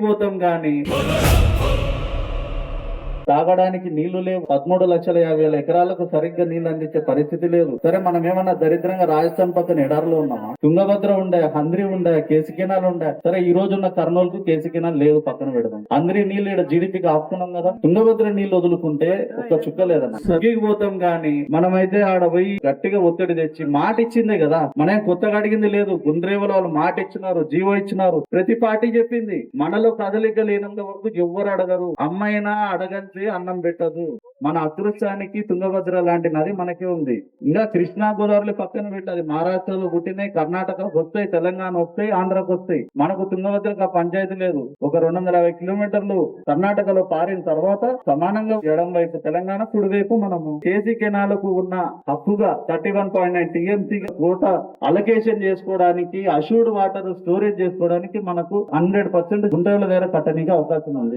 పోతాం గాని తాగడానికి నీళ్లు లేవు. 13,50,000 ఎకరాలకు సరిగ్గా నీళ్లు అందించే పరిస్థితి లేదు. సరే, మనం ఏమన్నా దరిద్రంగా రాజస్థాన్ పక్కన ఎడారిలో ఉన్నామా? తుంగభద్ర ఉండే, హంద్రి ఉండే, కేసీ కెనాల్ ఉండే. సరే, ఈ రోజు ఉన్న కర్నూలుకు కేసీ కెనాల్ లేదు, పక్కన పెడదాం. హంద్రి నీళ్లు ఇక్కడ జీడిపికి ఆపుకున్నాం కదా. తుంగభద్ర నీళ్లు వదులుకుంటే ఒక్క చుక్క లేదన్న. సగీకి పోతాం గాని మనమైతే ఆడ పోయి గట్టిగా ఒత్తిడి తెచ్చి మాట ఇచ్చిందే కదా. మనం కొత్తగా అడిగింది లేదు. గుండ్రేవుల వాళ్ళు మాట ఇచ్చినారు, జీవో ఇచ్చినారు, ప్రతి పార్టీ చెప్పింది. మనలో కదలిక లేనంత వరకు ఎవ్వరు అడగరు. అమ్మైనా అడగని అన్నం పెట్టదు. మన అదృష్టానికి తుంగభద్ర లాంటి నది మనకే ఉంది. ఇంకా కృష్ణా గోదావరి పక్కన పెట్టది. మహారాష్ట్రలో పుట్టినాయి, కర్ణాటక వస్తాయి, తెలంగాణ వస్తాయి, ఆంధ్రాకి వస్తాయి. మనకు తుంగభద్రకు ఆ పంచాయతీ లేదు. ఒక 250 కిలోమీటర్లు కర్ణాటకలో పారిన తర్వాత సమానంగా ఎడం వైపు తెలంగాణ, కుడి వైపు మనము. కేసీ కెనాలకు ఉన్న హక్కుగా 31.9 TMC కోట అలొకేషన్ చేసుకోవడానికి, అష్యూర్డ్ వాటర్ స్టోరేజ్ చేసుకోవడానికి మనకు 100% గుంటల దగ్గర కట్టడానికి అవకాశం ఉంది.